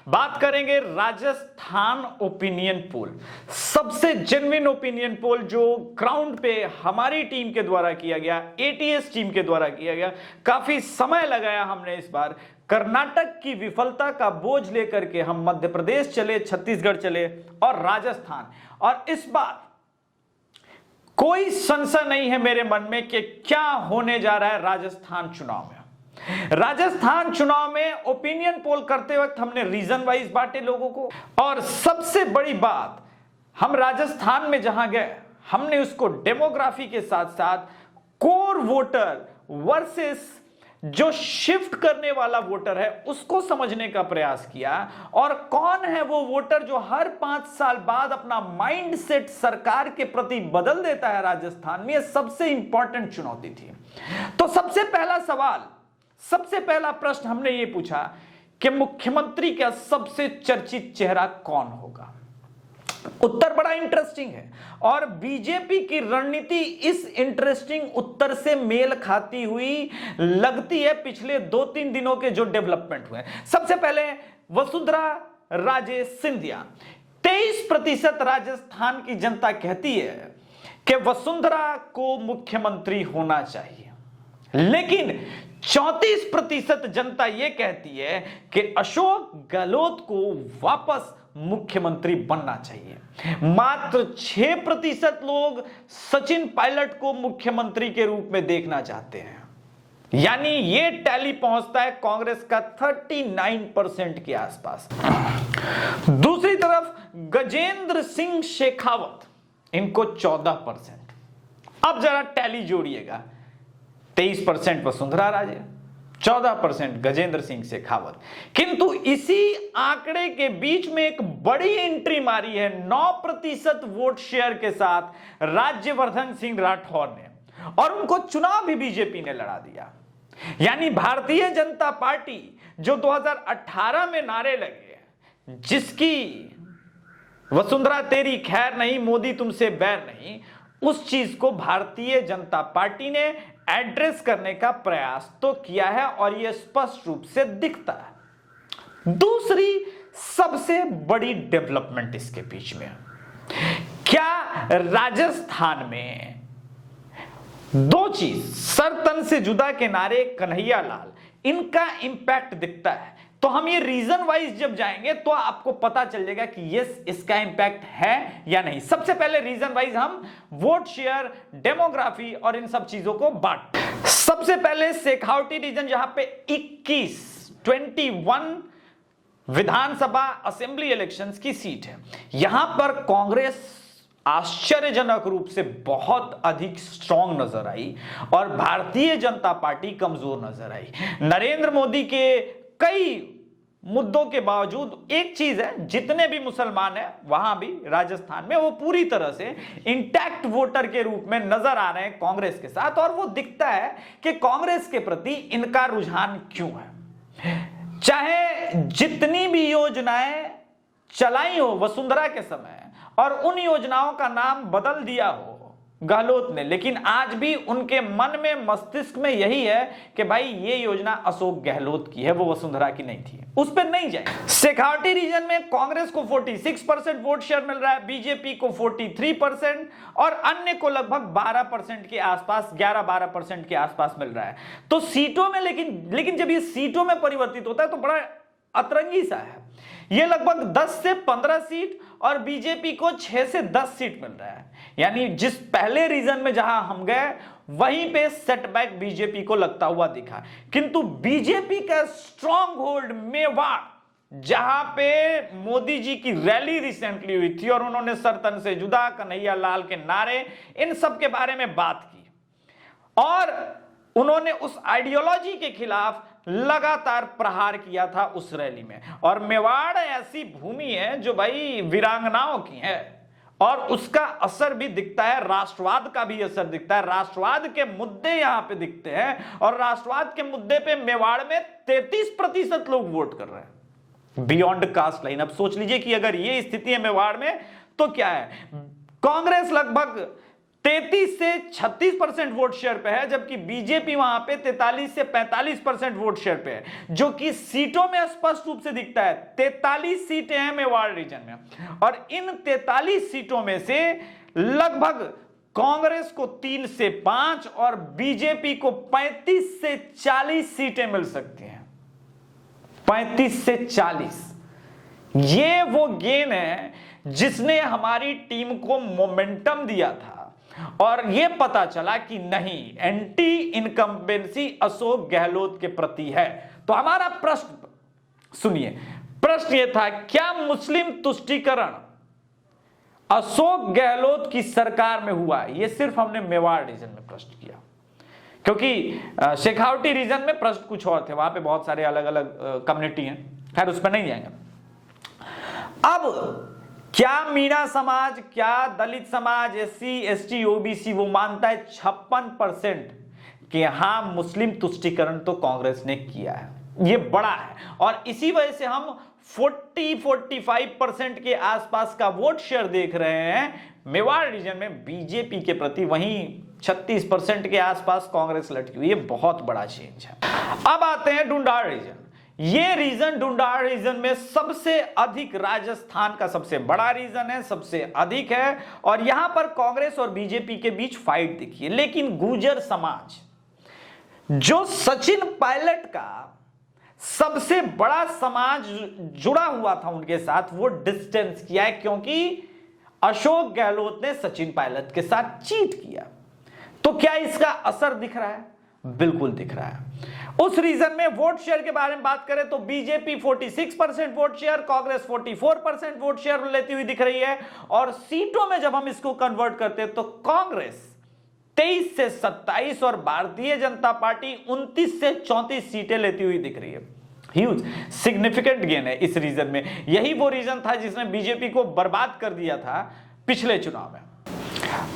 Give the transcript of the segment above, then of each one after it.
बात करेंगे Rajasthan opinion poll, सबसे जेन्युइन ओपिनियन पोल जो ग्राउंड पे हमारी टीम के द्वारा किया गया, एटीएस टीम के द्वारा किया गया। काफी समय लगाया हमने इस बार। कर्नाटक की विफलता का बोझ लेकर के हम मध्य प्रदेश चले, छत्तीसगढ़ चले और राजस्थान, और इस बार कोई संशय नहीं है मेरे मन में कि क्या होने जा रहा है राजस्थान चुनाव में। राजस्थान चुनाव में ओपिनियन पोल करते वक्त हमने रीजन वाइज बांटे लोगों को, और सबसे बड़ी बात, हम राजस्थान में जहां गए हमने उसको डेमोग्राफी के साथ साथ कोर वोटर वर्सेस जो शिफ्ट करने वाला वोटर है उसको समझने का प्रयास किया, और कौन है वो वोटर जो हर 5 साल बाद अपना माइंडसेट सरकार के प्रति बदल देता है राजस्थान में। यह सबसे इंपॉर्टेंट चुनौती थी। तो सबसे पहला सवाल, सबसे पहला प्रश्न हमने ये पूछा कि मुख्यमंत्री का सबसे चर्चित चेहरा कौन होगा। उत्तर बड़ा इंटरेस्टिंग है और बीजेपी की रणनीति इस इंटरेस्टिंग उत्तर से मेल खाती हुई लगती है पिछले 2-3 दिनों के जो डेवलपमेंट हुए। सबसे पहले वसुंधरा राजे सिंधिया, 23% राजस्थान की जनता कहती है कि वसुंधरा को मुख्यमंत्री होना चाहिए, लेकिन 34% जनता यह कहती है कि अशोक गहलोत को वापस मुख्यमंत्री बनना चाहिए। मात्र 6% लोग सचिन पायलट को मुख्यमंत्री के रूप में देखना चाहते हैं। यानी यह टैली पहुंचता है कांग्रेस का 39% के आसपास। दूसरी तरफ गजेंद्र सिंह शेखावत, इनको 14%। अब जरा टैली जोड़िएगा, 23% वसुंधरा राजे, 14% गजेंद्र सिंह शेखावत। किंतु इसी आंकड़े के बीच में एक बड़ी एंट्री मारी है 9% वोट शेयर के साथ राज्यवर्धन सिंह राठौर ने, और उनको चुनाव भी बीजेपी ने लड़ा दिया। यानी भारतीय जनता पार्टी जो 2018 में नारे लगे, जिसकी वसुंधरा तेरी खैर नहीं, मोदी तुमसे बैर नहीं, उस चीज को भारतीय जनता पार्टी ने एड्रेस करने का प्रयास तो किया है और यह स्पष्ट रूप से दिखता है। दूसरी सबसे बड़ी डेवलपमेंट इसके बीच में, क्या राजस्थान में दो चीज, सर तन से जुदा के नारे, कन्हैया लाल, इनका इंपैक्ट दिखता है। तो हम ये रीजन वाइज जब जाएंगे तो आपको पता चल जाएगा कि यस, इसका इंपैक्ट है या नहीं। सबसे पहले रीजन वाइज हम वोट शेयर, डेमोग्राफी और इन सब चीजों को बांट। सबसे पहले शेखावटी रीजन, जहां पे 21 विधानसभा असेंबली इलेक्शंस की सीट है, यहां पर कांग्रेस आश्चर्यजनक रूप से बहुत अधिक स्ट्रांग नजर आई और भारतीय जनता पार्टी कमजोर नजर आई। नरेंद्र मोदी के कई मुद्दों के बावजूद एक चीज है, जितने भी मुसलमान हैं वहां भी राजस्थान में वो पूरी तरह से इंटैक्ट वोटर के रूप में नजर आ रहे हैं कांग्रेस के साथ, और वो दिखता है कि कांग्रेस के प्रति इनका रुझान क्यों है। चाहे जितनी भी योजनाएं चलाई हो वसुंधरा के समय और उन योजनाओं का नाम बदल दिया हो गहलोत ने, लेकिन आज भी उनके मन में, मस्तिष्क में यही है कि भाई ये योजना अशोक गहलोत की है, वो वसुंधरा की नहीं थी, उस पर नहीं जाए। शेखावटी रीजन में कांग्रेस को 46% वोट शेयर मिल रहा है, बीजेपी को 43% और अन्य को लगभग 12% के आसपास, 11-12% के आसपास मिल रहा है। तो सीटों में लेकिन जब ये सीटों में परिवर्तित होता है तो बड़ा अतरंगी सा है। ये लगभग 10 से 15 सीट और बीजेपी को 6 से 10 सीट मिल रहा है। यानी जिस पहले रीजन में जहां हम गए वहीं पे सेटबैक बीजेपी को लगता हुआ दिखा, किंतु बीजेपी का स्ट्रॉन्ग होल्ड मेवाड़, जहां पे मोदी जी की रैली रिसेंटली हुई थी और उन्होंने सर तन से जुदा, कन्हैया लाल के नारे, इन सब के बारे में बात की और उन्होंने उस आइडियोलॉजी के खिलाफ लगातार प्रहार किया था उस रैली में। और मेवाड़ ऐसी भूमि है जो भाई वीरांगनाओं की है और उसका असर भी दिखता है, राष्ट्रवाद का भी असर दिखता है, राष्ट्रवाद के मुद्दे यहां पे दिखते हैं और राष्ट्रवाद के मुद्दे पे मेवाड़ में 33% लोग वोट कर रहे हैं बियॉन्ड कास्ट लाइन। अब सोच लीजिए कि अगर ये स्थिति है मेवाड़ में तो क्या है। कांग्रेस लगभग 33 से 36% वोट शेयर पे है, जबकि बीजेपी वहां पे 43 से 45% वोट शेयर पे है, जो कि सीटों में स्पष्ट रूप से दिखता है। 43 सीटें हैं मेवाड़ रीजन में, और इन 43 सीटों में से लगभग कांग्रेस को 3 से 5 और बीजेपी को 35 से 40 सीटें मिल सकती हैं। 35 से 40, ये वो गेन है जिसने हमारी टीम को मोमेंटम दिया था, और यह पता चला कि नहीं, एंटी इनकम्बेंसी अशोक गहलोत के प्रति है। तो हमारा प्रश्न सुनिए, प्रश्न यह था, क्या मुस्लिम तुष्टीकरण अशोक गहलोत की सरकार में हुआ? यह सिर्फ हमने मेवाड़ रीजन में प्रश्न किया, क्योंकि शेखावटी रीजन में प्रश्न कुछ और थे, वहां पे बहुत सारे अलग अलग कम्युनिटी हैं, खैर उस पर नहीं जाएंगे। अब क्या मीणा समाज, क्या दलित समाज, एससी एसटी ओबीसी वो मानता है 56% कि हां मुस्लिम तुष्टीकरण तो कांग्रेस ने किया है, ये बड़ा है, और इसी वजह से हम 40-45% के आसपास का वोट शेयर देख रहे हैं मेवाड़ रीजन में बीजेपी के प्रति, वहीं 36% के आसपास कांग्रेस लटकी हुई, ये बहुत बड़ा चेंज है। अब आते हैं ढूंढाड़ रीजन। ये रीजन ढूंढाड़ रीजन में सबसे अधिक, राजस्थान का सबसे बड़ा रीजन है, सबसे अधिक है, और यहां पर कांग्रेस और बीजेपी के बीच फाइट दिखी है। लेकिन गुर्जर समाज, जो सचिन पायलट का सबसे बड़ा समाज जुड़ा हुआ था उनके साथ, वो डिस्टेंस किया है, क्योंकि अशोक गहलोत ने सचिन पायलट के साथ चीट किया। तो क्या इसका असर दिख रहा है? बिल्कुल दिख रहा है। उस रीजन में वोट शेयर के बारे में बात करें तो BJP 46% vote share, Congress 44% vote share लेती हुई दिख रही है, और सीटों में जब हम इसको कन्वर्ट करते हैं तो कांग्रेस 23 से 27 और भारतीय जनता पार्टी 29 से 34 सीटें लेती हुई दिख रही है। ह्यूज सिग्निफिकेंट गेन है इस रीजन में। यही वो रीजन था जिसने बीजेपी को बर्बाद कर दिया था पिछले चुनाव में।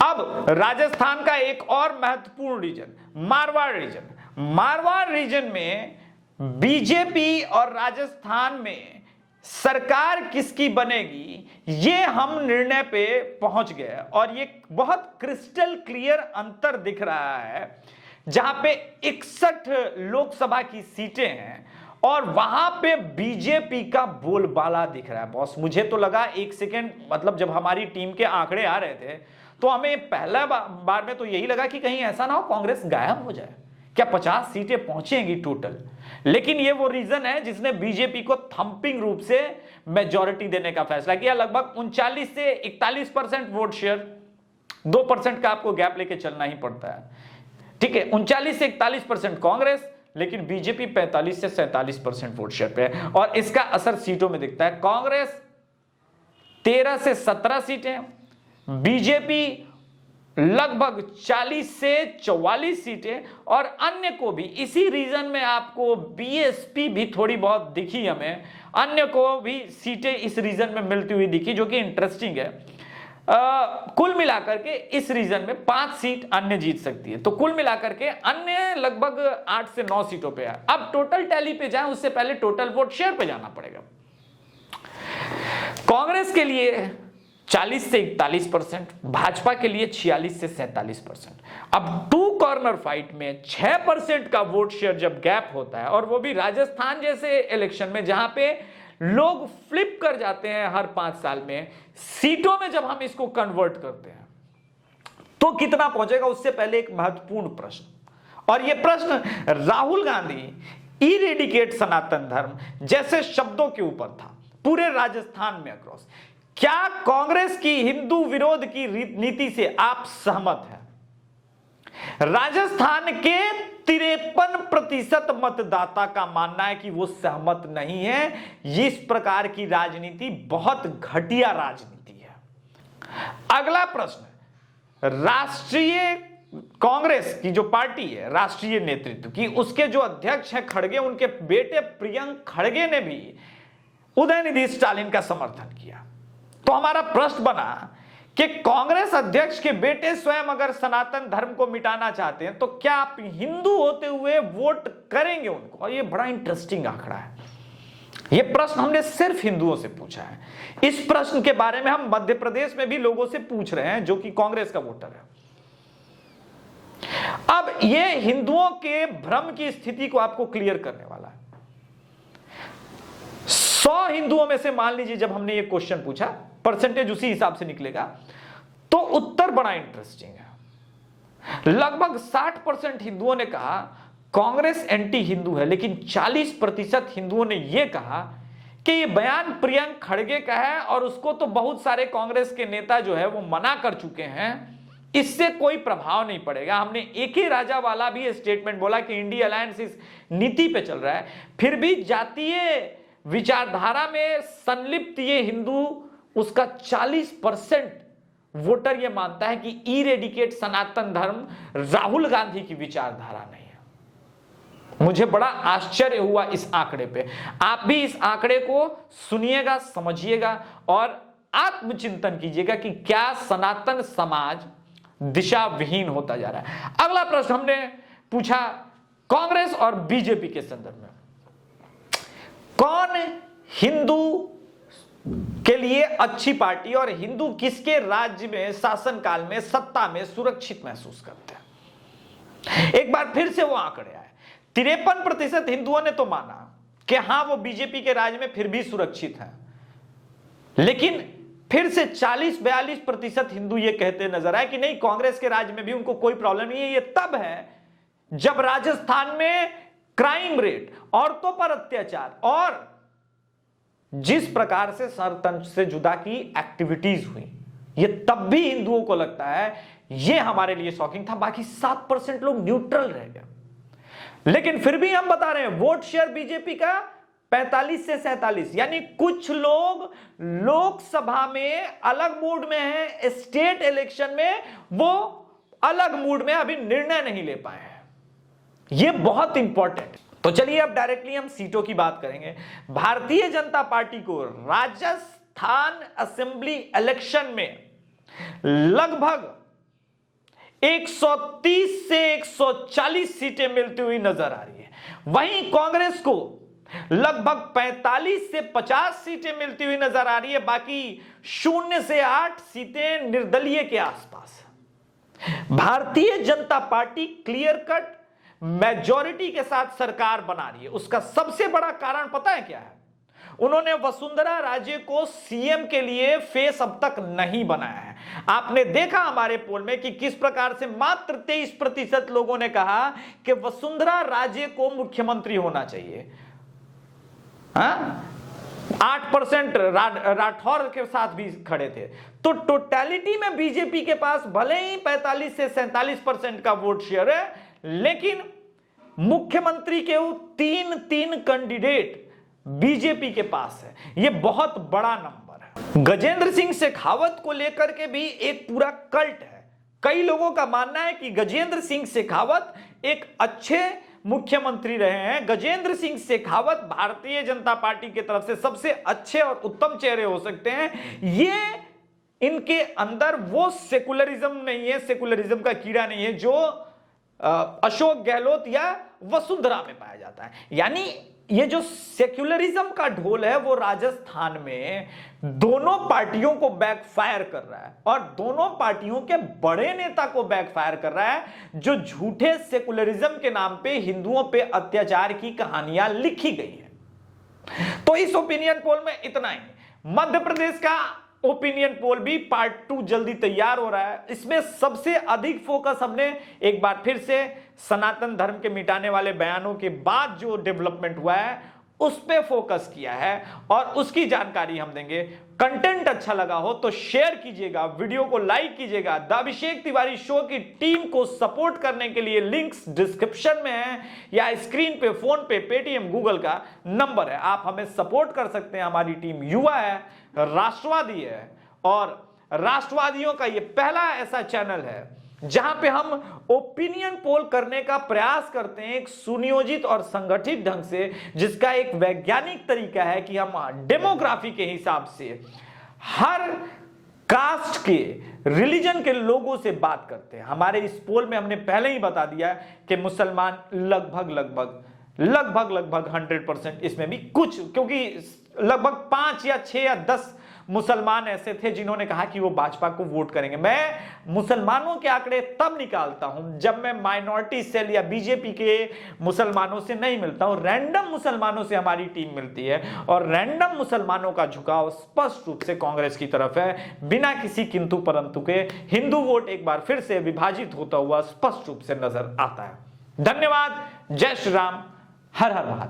अब राजस्थान का एक और महत्वपूर्ण region, Marwar region. Marwar region में बीजेपी और राजस्थान में सरकार किसकी बनेगी, ये हम निर्णय पे पहुंच गए, और ये बहुत क्रिस्टल क्लियर अंतर दिख रहा है, जहां पे 61 लोकसभा की सीटें हैं और वहां पे बीजेपी का बोलबाला दिख रहा है। बॉस, मुझे तो लगा एक सेकेंड, मतलब जब हमारी टीम के आंकड़े आ रहे थे तो हमें पहला बार में तो यही लगा कि कहीं ऐसा ना हो कांग्रेस गायब हो जाए, क्या 50 सीटें पहुंचेंगी टोटल। लेकिन ये वो रीजन है जिसने बीजेपी को थंपिंग रूप से मेजॉरिटी देने का फैसला किया। लगभग 39 से 41% वोट शेयर, 2% का आपको गैप लेके चलना ही पड़ता है, ठीक है। 39 से 41% कांग्रेस, लेकिन बीजेपी 45 से 47% वोट शेयर पे है, और इसका असर सीटों में दिखता है। कांग्रेस 13 से 17 सीटें, बीजेपी लगभग 40 से 44 सीटें, और अन्य को भी इसी रीजन में आपको बीएसपी भी थोड़ी बहुत दिखी हमें, अन्य को भी सीटें इस रीजन में मिलती हुई दिखी, जो कि इंटरेस्टिंग है। कुल मिलाकर के इस रीजन में 5 सीट अन्य जीत सकती है, तो कुल मिलाकर के अन्य लगभग 8 से 9 सीटों पे है। अब टोटल टैली पे जाएं उससे पहले टोटल वोट शेयर पे जाना पड़ेगा। कांग्रेस के लिए 40 से 41%, भाजपा के लिए 46 से 47%। अब 2 कॉर्नर फाइट में 6% का वोट शेयर जब गैप होता है, और वो भी राजस्थान जैसे इलेक्शन में जहां पे लोग फ्लिप कर जाते हैं हर 5 साल में, सीटों में जब हम इसको कन्वर्ट करते हैं तो कितना पहुंचेगा? उससे पहले एक महत्वपूर्ण प्रश्न, और यह प्रश्न राहुल गांधी इरेडिकेट सनातन धर्म जैसे शब्दों के ऊपर था पूरे राजस्थान में अक्रॉस। क्या कांग्रेस की हिंदू विरोध की नीति से आप सहमत हैं? राजस्थान के 53% मतदाता का मानना है कि वो सहमत नहीं है। इस प्रकार की राजनीति बहुत घटिया राजनीति है। अगला प्रश्न, राष्ट्रीय कांग्रेस की जो पार्टी है, राष्ट्रीय नेतृत्व की, उसके जो अध्यक्ष हैं खड़गे, उनके बेटे प्रियंक खड़गे ने भी उदयनिधि स्टालिन का समर्थन किया। तो हमारा प्रश्न बना कि कांग्रेस अध्यक्ष के बेटे स्वयं अगर सनातन धर्म को मिटाना चाहते हैं तो क्या आप हिंदू होते हुए वोट करेंगे उनको? और ये बड़ा इंटरेस्टिंग आंकड़ा है। ये प्रश्न हमने सिर्फ हिंदुओं से पूछा है। इस प्रश्न के बारे में हम मध्य प्रदेश में भी लोगों से पूछ रहे हैं जो कि कांग्रेस का वोटर है। अब यह हिंदुओं के भ्रम की स्थिति को आपको क्लियर करने वाला है। 100 हिंदुओं में से मान लीजिए जब हमने ये क्वेश्चन पूछा, परसेंटेज उसी हिसाब से निकलेगा, तो उत्तर बड़ा इंटरेस्टिंग है। लगभग 60% हिंदुओं ने कहा कांग्रेस एंटी हिंदू है, लेकिन 40% हिंदुओं ने यह कहा कि यह बयान प्रियंक खड़गे का है और उसको तो बहुत सारे कांग्रेस के नेता जो है वो मना कर चुके हैं, इससे कोई प्रभाव नहीं पड़ेगा। हमने एक ही राजा वाला भी स्टेटमेंट बोला कि इंडिया अलायंस इस नीति पे चल रहा है, फिर भी जातीय विचारधारा में संलिप्त ये हिंदू, उसका 40% वोटर ये मानता है कि इरेडिकेट सनातन धर्म राहुल गांधी की विचारधारा नहीं है। मुझे बड़ा आश्चर्य हुआ इस आंकड़े पे। आप भी इस आंकड़े को सुनिएगा, समझिएगा और आत्मचिंतन कीजिएगा कि क्या सनातन समाज दिशा विहीन होता जा रहा है। अगला प्रश्न हमने पूछा कांग्रेस और बीजेपी के संदर्भ में, कौन हिंदू के लिए अच्छी पार्टी और हिंदू किसके राज्य में, शासनकाल में, सत्ता में सुरक्षित महसूस करते हैं। एक बार फिर से वो आंकड़े आए, 53% हिंदुओं ने तो माना कि हां वो बीजेपी के राज में फिर भी सुरक्षित हैं, लेकिन फिर से 40-42% हिंदू ये कहते नजर आए कि नहीं, कांग्रेस के राज में भी उनको कोई प्रॉब्लम नहीं है। ये तब है जब राजस्थान में क्राइम रेट, औरतों पर अत्याचार और जिस प्रकार से सरतंत्र से जुदा की एक्टिविटीज हुई, ये तब भी हिंदुओं को लगता है ये हमारे लिए शॉकिंग था। बाकी 7% लोग न्यूट्रल रह गए। लेकिन फिर भी हम बता रहे हैं वोट शेयर बीजेपी का 45 से 47, यानी कुछ लोग लोकसभा में अलग मूड में हैं, स्टेट इलेक्शन में वो अलग मूड में अभी निर्णय नहीं ले पाए हैं। यह बहुत इंपॉर्टेंट। तो चलिए अब डायरेक्टली हम सीटों की बात करेंगे। भारतीय जनता पार्टी को राजस्थान असेंबली इलेक्शन में लगभग 130 से 140 सीटें मिलती हुई नजर आ रही है। वहीं कांग्रेस को लगभग 45 से 50 सीटें मिलती हुई नजर आ रही है। बाकी 0 से 8 सीटें निर्दलीय के आसपास है। Bharatiya Janata party clear cut majority के साथ सरकार बना रही है। उसका सबसे बड़ा कारण पता है क्या है? उन्होंने वसुंधरा राजे को सीएम के लिए फेस अब तक नहीं बनाया है। आपने देखा हमारे पोल में कि किस प्रकार से मात्र 23% लोगों ने कहा कि वसुंधरा राजे को मुख्यमंत्री होना चाहिए। 8% राठौर के साथ भी खड़े थे। तो टोटलिटी में बीजेपी के पास भले ही 45 से 47% का वोट शेयर है, लेकिन मुख्यमंत्री के 3 कैंडिडेट बीजेपी के पास है। यह बहुत बड़ा नंबर है। गजेंद्र सिंह शेखावत को लेकर के भी एक पूरा कल्ट है। कई लोगों का मानना है कि गजेंद्र सिंह शेखावत एक अच्छे मुख्यमंत्री रहे हैं। गजेंद्र सिंह शेखावत भारतीय जनता पार्टी की तरफ से सबसे अच्छे और उत्तम चेहरे हो सकते हैं। ये इनके अंदर वो सेकुलरिज्म नहीं है, सेकुलरिज्म का कीड़ा नहीं है जो अशोक गहलोत या वसुंधरा में पाया जाता है। यानी ये जो सेक्युलरिज्म का ढोल है वो राजस्थान में दोनों पार्टियों को बैकफायर कर रहा है और दोनों पार्टियों के बड़े नेता को बैकफायर कर रहा है, जो झूठे सेक्युलरिज्म के नाम पे हिंदुओं पे अत्याचार की कहानियां लिखी गई है। तो इस ओपिनियन पोल में इतना ही। मध्य प्रदेश का ओपिनियन पोल भी पार्ट 2 जल्दी तैयार हो रहा है। इसमें सबसे अधिक फोकस हमने एक बार फिर से सनातन धर्म के मिटाने वाले बयानों के बाद जो डेवलपमेंट हुआ है उस पे फोकस किया है और उसकी जानकारी हम देंगे। कंटेंट अच्छा लगा हो तो शेयर कीजिएगा, वीडियो को लाइक कीजिएगा। द अभिषेक तिवारी शो की टीम को सपोर्ट करने के लिए लिंक्स डिस्क्रिप्शन में है या स्क्रीन पे, फोन पे, पेटीएम, गूगल का नंबर है। आप हमें सपोर्ट कर सकते हैं। हमारी टीम युवा है, राष्ट्रवादी है और राष्ट्रवादियों का यह पहला ऐसा चैनल है जहां पे हम ओपिनियन पोल करने का प्रयास करते हैं एक सुनियोजित और संगठित ढंग से, जिसका एक वैज्ञानिक तरीका है कि हम डेमोग्राफी के हिसाब से हर कास्ट के, रिलीजन के लोगों से बात करते हैं। हमारे इस पोल में हमने पहले ही बता दिया कि मुसलमान लगभग 100% इसमें भी कुछ, क्योंकि लगभग 5 या 6 या 10 मुसलमान ऐसे थे जिन्होंने कहा कि वो भाजपा को वोट करेंगे। मैं मुसलमानों के आंकड़े तब निकालता हूं जब मैं माइनॉरिटी सेल या बीजेपी के मुसलमानों से नहीं मिलता हूं, रैंडम मुसलमानों से हमारी टीम मिलती है और रैंडम मुसलमानों का झुकाव स्पष्ट रूप से कांग्रेस की तरफ है, बिना किसी किंतु परंतु के। हिंदू वोट एक बार फिर से विभाजित होता हुआ स्पष्ट रूप से नजर आता है। धन्यवाद। जय श्री राम। हर हर महादेव।